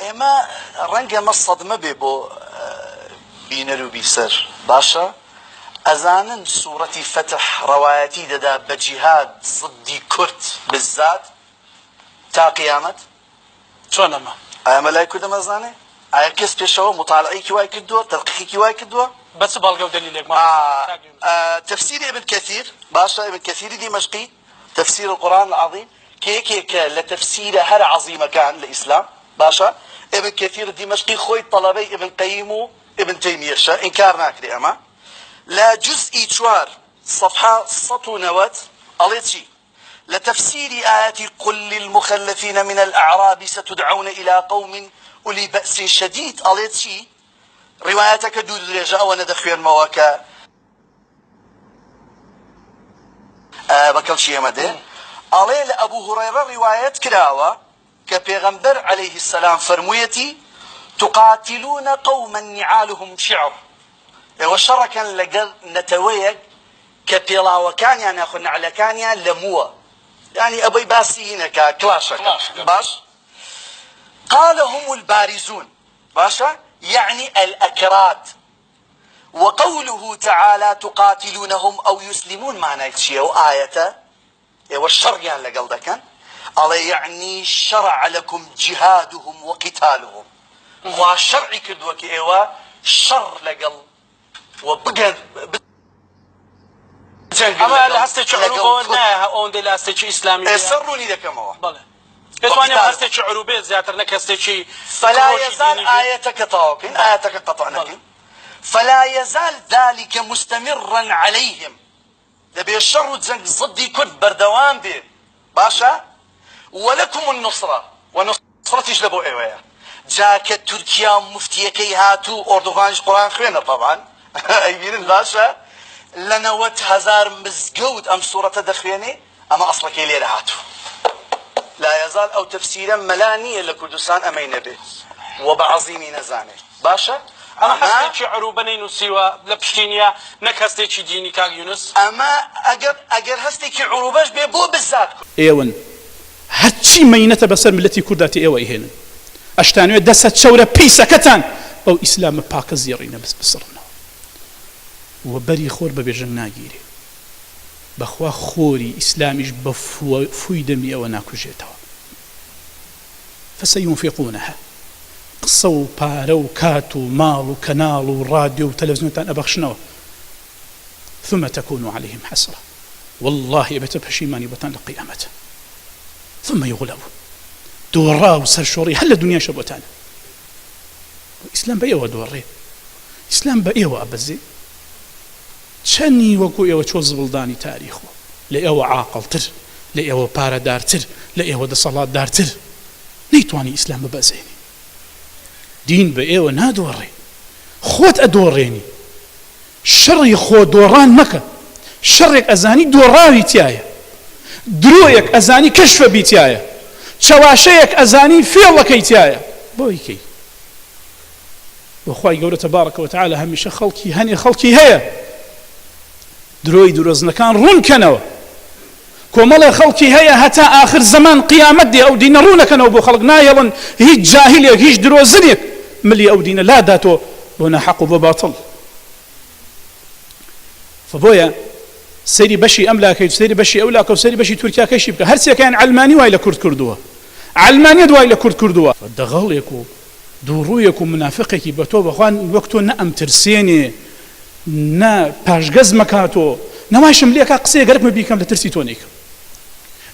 اما رنگ ما صدمه بي بو بينرو بيسر باشا ازانن سورة فتح روايتي دادا بجهاد ضد كرد بالذات تا قيامت شلون اما ايا ملايكو دم ازاني ايا كس بيشو مطالعي كي واي كدو تدقيقي كي واي كدو بس بالقوا دليلك ما تفسير ابن كثير باشا ابن كثير دمشقي تفسير القرآن العظيم كيك لتفسير هر عظيمة كان الإسلام باشا ابن كثير دمشقي خوي طلبي ابن قيم ابن تيمية إنكار ناكري أما لا جزء شوار صفحة سطو نوات أليتشي لتفسير آيات قل للمخلفين من الأعراب ستدعون إلى قوم أولي بأس شديد أليتشي رواياتك دود رجاء وندخير مواكا بكل شيء مده عليه لأبو هريرة روايات كراوة كبيغمبر عليه السلام فرميتي تقاتلون قوما نعالهم شعر والشر كان لقل نتويق كبيلاوة كان يعني أخذنا على كان لموة يعني أبي باسي هنا كلاشة باش قال هم البارزون باشا يعني الأكراد وقوله تعالى تقاتلونهم أو يسلمون معنى الشيء آية والشر يعني لقل ده كان على يعني شرع لكم جهادهم وقتالهم وشرعي كدوك ايوا شر لقل وبقى اما هسته عروبه نه اون دل هسته اسلامي سروني لك ما بله كتواني هسته عروبه زياتر نك هسته فلا يزال آيتك طاوكين آيتك قطعنك فلا يزال ذلك مستمرا عليهم لبي الشر تزنق ضدي كد بردوان به باشا ولكم النصرة ونصرة يجلبوا ايوه جاك تركيا مفتيكي هاتو اردوغانش قرآن خوينه طبعا ايبين باشا لنوت هزار مزقود ام سورة دخويني اما اصلك ليه هاتو لا يزال او تفسيرا ملاني لكردستان امين به وبعظيم نزانه باشا اما حسيتي عروبنين وسوا لبشتينيا نك هستيتي ديني كاغ يونس اما اگر هستيكي عروبش بيبو بالذات ايون هرچی مینته بسر ملتی کرداتی ایوه هن اشتانوی دست شوره پیسه کتان او اسلام پاک زیرینه بس بسرنا و بری خور ببیجن ناگیری بخوا خوری اسلامیش بفوی دمی او ناکوجیتوا فسينفقونها قصو بارو كاتو مالو كنالو راديو تلفزيون تان أبخشنوا ثم تكون عليهم حسرة والله بتبهشيماني بتان لقيامته ثم يغلبوا دوراو سرشوري هل الدنيا شبوتان إسلام بأيوة دوري إسلام بأيوة أبزي چني وكو إيوة چوز بلداني تاريخو لأيوة عاقل تر لأيوة بارا دار تر لأيوة دصلاة دار تر نيتواني إسلام بأزيني دين بأيوة نادوري خوت أدوريني شري خو دوران مكة شرك أزاني دوراوي تيايا درويك أزاني كشف بيتيايا شواشيك أزاني فيلك تيايا بويكي وخواي قوله تبارك وتعالى هميشه خلقي هني خلقي هيا دروي دروزنا كان رون كنوا كومال خلقي هيا حتى آخر زمان قيامت دي أو دين رونك كنوا بو خلقنا يلن هيج جاهليك هيج دروزنيك ملي أو دين لا داتو بنا حق وباطل فبويا سيري بشي أملاك سيري بشي أولاك وسيري بشي تركيا كيشيبك هرسي كان علماني وايلا كرد كردوها علمانية وايلا كرد كردوها فالدغاليكو دورويكو منافقكي بتو بخوان وقتو نأم ترسيني نا پاشگز مكاتو نماشم ليكا قصيه قرب مبيكم لترسي تونيك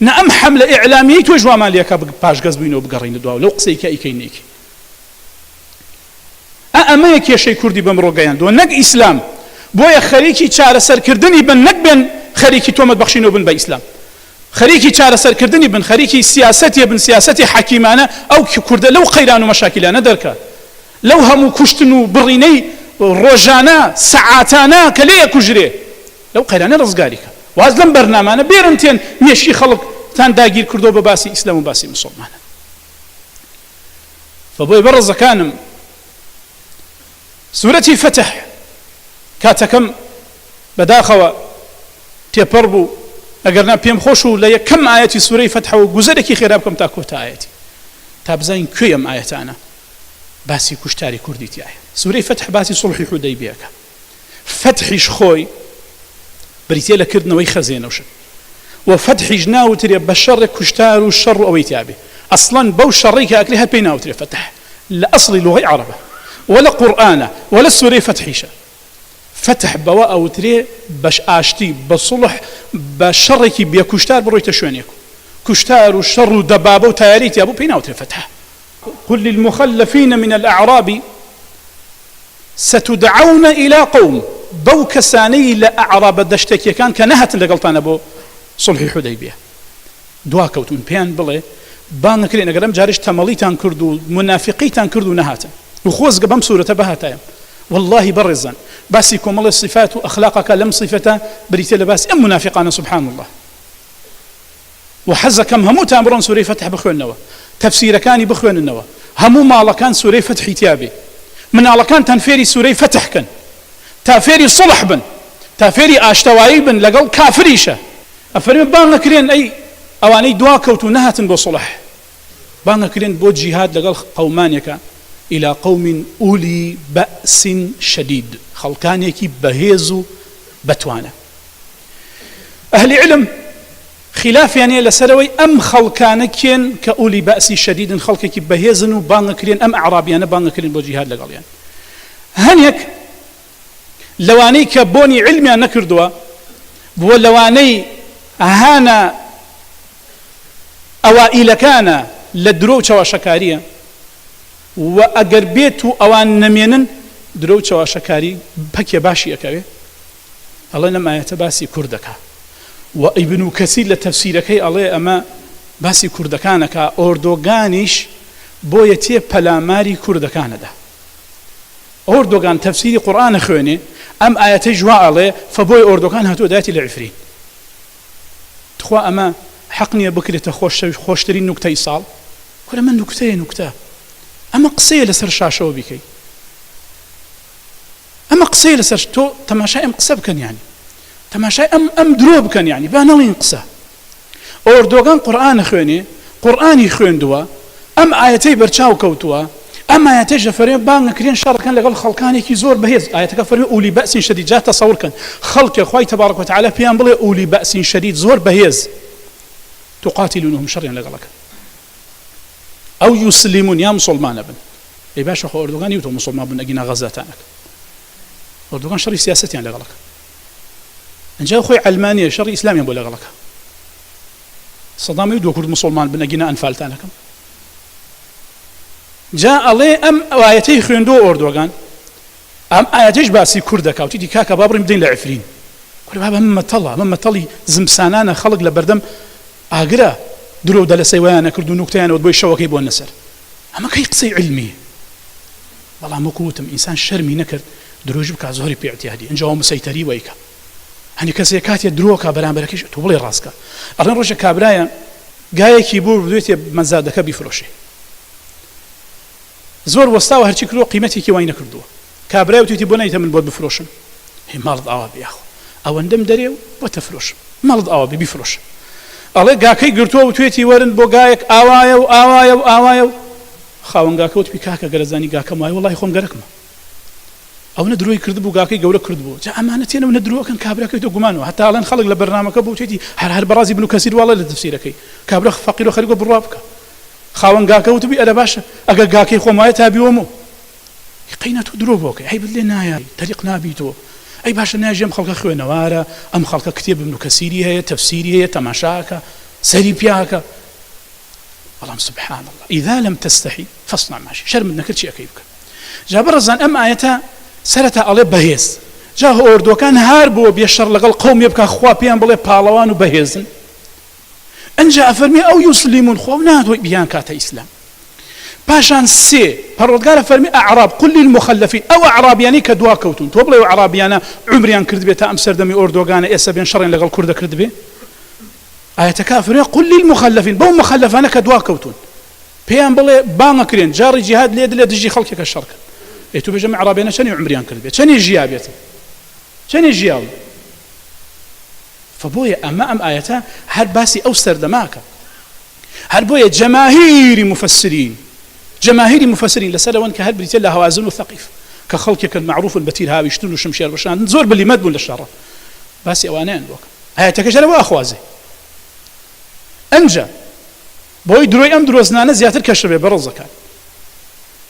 نأم حملة إعلامية توجوا ما ليكا پاشگز بينو بقرين دواو لو قصيه كاي كينيك أما يكي شي كردي بمروقيان دو نق إسلام بويا خريكي چار سر كردني بن نق بن خريكي تومت بخشينو بن بإسلام خريكي چار سر كردني بن خريكي سياستي بن سياستي حكيمانة أو كرد لو قيران ومشاكلان دركا لو همو كشتنو بريني روجانا ساعاتانا كليه كجري لو قيران رزقاريك وهذا لم برنامجنا بيرنتين ميشي خلق تان داغير كردو بباسي إسلام وباسي مسلمان فبوي برز كانم سورة فتح كاتكم بداخوا تيبربو اگرنا بيم خوشو لا كم آياتي سورة فتح وجزرك خرابكم تاكوت آياتي تابزين كيم آياتنا باسی کوشتاری کوردی تایە سوورەی فتح باسی سڵحی حودەیبیەکە فتحیش خۆی بریتێ لە کردنەوەی خەزێنەوشن و فتحیش ناوترێ بە شەڕێ کوشتار و شەڕ و ئەوەی تیابێ ئەسڵەن بەو شەڕی کە ئەکرێ هەر پێی ناوترێ فتح لە ئەسڵی لوغەی عەرەبە ولا قورئانە ولا سوورەی فتحیشە فتح بەوە ئەوترێ بەش ئاشتی بە سڵح بە شەڕێکی بێ کوشتار بڕۆیتە شوێنێک كشتار والشر ودبابة وتياريت يا أبو بينا وتفتح قل للمخلفين من الأعراب ستدعون إلى قوم بو كساني لأعراب دشتكي كان كنهت لقلطان أبو صلح حديبية دواكوتون بيان بلي بان كرين أقرم جارش تمليتان كردو منافقيتان كردو نهاتا وخوز قبام سورة بهاتا والله برزا باسيكم الله الصفات وأخلاقك لم صفة بريتل باس أم منافقان سبحان الله وحزكم همو تامرون سوري فتح بخوين النوا تفسير كاني بخوين النوا همو مالا كان سوري فتح تيابي من على كان تنفيري سوري فتح كان تافيري صلح بن تافيري اشتواي بن لقل كافريشه افرم بان كرين اي اواني دواكوت نهات بو صلح بان كرين بو جهاد لقل قومانيك الى قوم اولي باس شديد خلقانيكي بهيزو بتوانا اهل علم خلاف يعني لسروي أم خلقانكين كأولي بأس شديد خلقك بهيزن وبانكرين أم أعرابيان بانكرين بجهاد لقال يعني هنيك لواني كبوني علمي أن نكردوا بولواني هانا أوائل كان لدروچ وشكارية وأقربيت أوان نمينن دروچ وشكاري بكي باشي أكوي الله لما يتباسي كردك وابن كثير لتفسيرك الله أما باسي كردكانك أردوغانيش بويتي بلاماري كردكان ده أردوغان تفسير قرآن خويني أم آياتي جوا عليه فبوي أردوغان هاتو داتي لعفرين تخوا أما حقني بكرة خوشترين نكتة إيصال كل من نكتة أما قصية لسر شاشة بكي أما قصية لسر تو تماشا أم قصب كان يعني تماشا أم دروب كان يعني بانالين قصة أردوغان قرآن خويني قرآني خوين دوا أم آياتي برشاو كوتوا أما آياتي جفرين بان كرين شر كان لقل خلقاني كي زور بهيز آياتي فرمي أولي بأس شديد جاء تصور كان خلق يا أخوي تبارك وتعالى بيان بلي أولي بأس شديد زور بهيز تقاتلونهم شر يعني لقلك أو يسلمون يا مسلمان ابن إي باشا أخو أردوغان يوتو مسلمان بن أجينا غزاتانك أردوغان شر سياسة يعني لقلك إن جاء أخوي علمانية شر إسلامي يقول لك صدام يدو كرد مسلمان بنجينا أنفالتانكم جاء الله أم آياتي خيندو أردوغان أم آياتيش باسي كردك أو تيجي كاكا بابر مدين لعفرين كل بابا مما طلي زمسانانا خلق لبردم أقرأ درو دل سيوانا كردو نكتان ودبوي شوكي بو النسر أما كي قصي علمي والله مكوتم إنسان شرمي نكر دروج بك زهري باعتيادي إن جاء مسيطري ويكا هني كسي كاتي دروكا برامبركيش تبلي راسكا أرن روجا كابرايا جايكي بور بدويتي مزادك بفروشي زور وستاو هرچی کرو قیمتی کی وای نکردو کابراو توتی بنایت من بود بفروشم هی مرض آوابی اخو اوندم دریو و تفروش مرض آوابی بفروش الله گاکی گرتو توتی ورن بو گایک آوایو خاون گاکوت بیکاکا گرزانی گاکم وای والله خون گرکم او ندروی کرد بو گاکی گور کرد بو جا امانتين و ندرو کن کابرا کی تو گمانو حتی الان خلق لبرنامج بو توتی هر برازي ابن كثير والله لتفسيرك کابرا فقير و خريق برابك خاون گاکە وتبی ئەرە باشە ئەگەر گاکەی خۆمایە تا بیوەمەوە قینە تو درۆ بۆکەی هەی بلێ نایە تەریق نابیتەوە ئەی باشە ناژێم خەڵکە خوێنەوارە ئەم خەڵکە کتێب ابن کەسیری هەیە تەفسیری هەیە تەماشاکە سەری پیاکە بەڵام سبحان الله إذا لم تستحي فاصنع ماشي شرم نەکرد چی ئەەکەی بکە جا بەڕەزان ئەم ئاەتە سەرەتا ئەڵێ بەهێز جا ئۆردوەکان هار بووە بێشەڕ لەگەڵ قەومێ بکە خوا پێیان بڵێ پاڵەوان و بەهێزن أنجا أفرمي أو يسلمون خونا بيان كاتا إسلام باشان سي فرودقار فرمي أعراب قل للمخلفين أو أعرابياني كدوا كوتون توبلي أعرابيانا عمريان كردبي تا أمسر دمي أردوغانا إسا بين شرين لغا الكرد كردبي آية كافرين قل للمخلفين بو مخلفانا كدوا كوتون بيان بلي بانا كرين جاري جهاد ليد دجي خلقك الشركة إيتو بجمع أعرابيانا شاني عمريان كردبي شاني جيابيتي شاني جياب فبويا أمام آياتها هل باسي أو سردماك هل بويا جماهير مفسرين جماهيري مفسرين لسلوان كهل بريتيل هوازن وثقيف كخلق كان معروف بتير هاوي يشتون وشمشير بشان زور باللي مد ولا الشر بس اوانان بوك هاي تكجل واخوازي انجا بوي دروي ام دروزنانه زياتر كشبه برزكان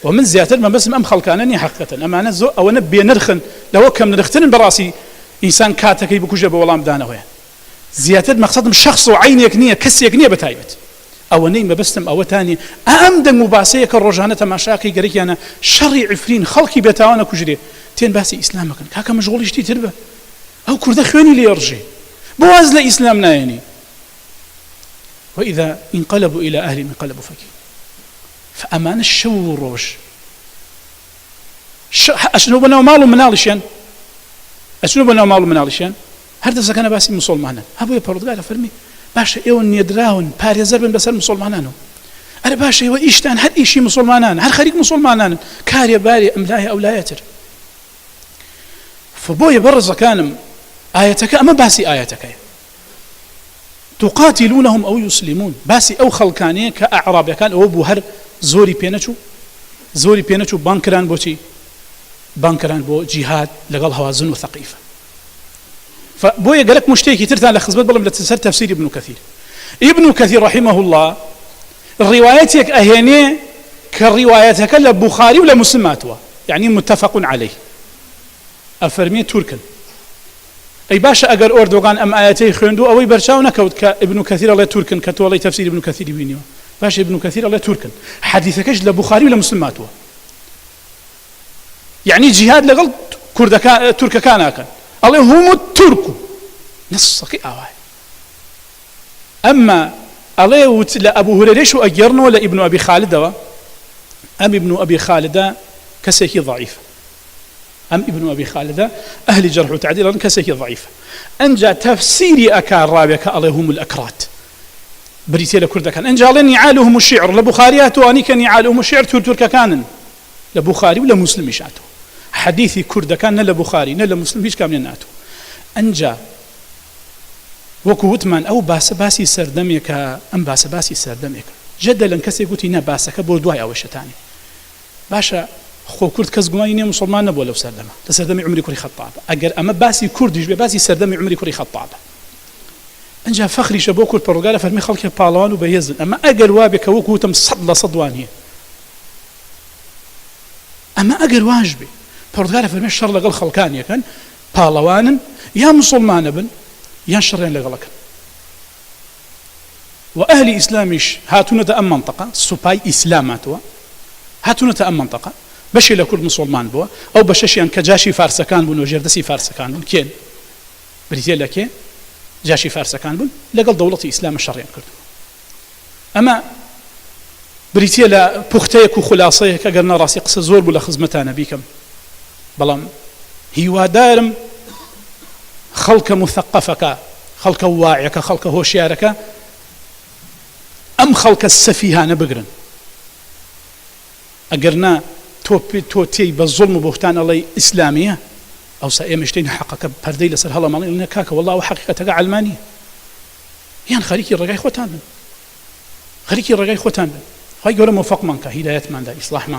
ومن زياتر ما بس ام خلقانني حقيقه اما انا زو او نبي نرخن لو كم نرختن براسي انسان كاتك بكوجه بولام دانا وين زياتر مقصد شخص وعين يكنيه كس يكنيه بتايبت او نيم بستم او ثاني امدن مباسيه كروجانه مشاكي غريك انا شرع عفرين خلقي بتاوانا كجري تين باسي اسلامك كاكا مشغول يشتي تربه او كرد خويني لي يرجي بواز لاسلامنا يعني واذا انقلبوا الى اهلهم انقلبوا فكين فامان الشو روج اشنو بنا مالو منالشان اشنو بنا مالو منالشان هرد سكن باسي مسلمانا ابو يبرد فرمي باشا ايون يدراون باريزر بن بسر مسلمانان انا باشا ايوا ايشتان هر شيء مسلمانان هر خريج مسلمانان كاري باري املاي او لا يتر فبوي برز كانم ايتك اما باسي ايتك تقاتلونهم او يسلمون باسي او خلقانيه كاعراب كان او بوهر زوري بينچو بانكران بوتي بانكران بو جهاد لقال هوازن وثقيفه فبويا قالك مشتكي ترتان لخزبت بلم لتسر تفسير ابن كثير رحمه الله روايتك اهيني كروايتك للبخاري ولا مسلماتها يعني متفق عليه افرمي تركن اي باشا اگر اردوغان ام اياتي خوندو او برشاو نكوت كابن كثير الله تركن كتولي تفسير ابن كثير بينيو باشا ابن كثير الله تركن حديثكش للبخاري ولا مسلماتها يعني جهاد لقل كردكان ترك كان الله هم الترك نصك أواي أما الله لأبو هريرة شو أجرنا ولا ابن أبي خالد أم ابن أبي خالد كسيكي ضعيف أم ابن أبي خالد أهل جرح وتعديل كسيكي ضعيف أنجا تفسيري أكار رابك الله هم الأكرات بريتيلا كرد كان أنجا الله نعالهم الشعر لبخاريات وأني كان نعالهم الشعر ترك كان لبخاري ولا مسلم يشاتو حديثي كرد كان نلا بخاري نلا مسلم هيش كامل ناتو أنجا وكوتمان أو باسي سردميك أم باسي سردميك جدلا كسي قلت هنا باسك بودواي أو شتاني باشا خو كرد كزقماني مسلمان نبو لو سردمه لسردمي عمري كوري خطاب أجر أما باسي كرد يجي باسي سردمي عمري كوري خطاب أنجا فخري شبو كرد برقالة فرمي خلقي بالوان وبيزن أما أجر وابك وكوتم صد صدوانية أما أجر واجبي پرتگار فرمی شر لقل خلقانية كان بالوان يا مسلمان بن يا شرين لقلك وأهل إسلاميش هاتون تأم منطقة سباي إسلاماتوا هاتون تأم منطقة بشي لكل مسلمان بوا أو بشيان كجاشي فارسكان بن وجردسي فارسكان بن كين بريتيلا كين جاشي فارسكان بن لقل دولة إسلام الشرين كردو أما بريتيلا بوختيك وخلاصيك قلنا راسي قصة زور بلا خزمتانا بيكم بلام هيوا دارم خلق مثقفك خلق واعيك خلق هوشيارك أم خلق السفيهان بقرن أقرنا توتي بالظلم وبهتان الله إسلامية أو سأيمشتين حقك بردي لسر هلا مالي لنا كاكا والله وحقيقتك علمانية يعني خليكي الرقاي خوتان خليكي الرقاي خوتان هاي قولة موفق منك هداية من دا إصلاح من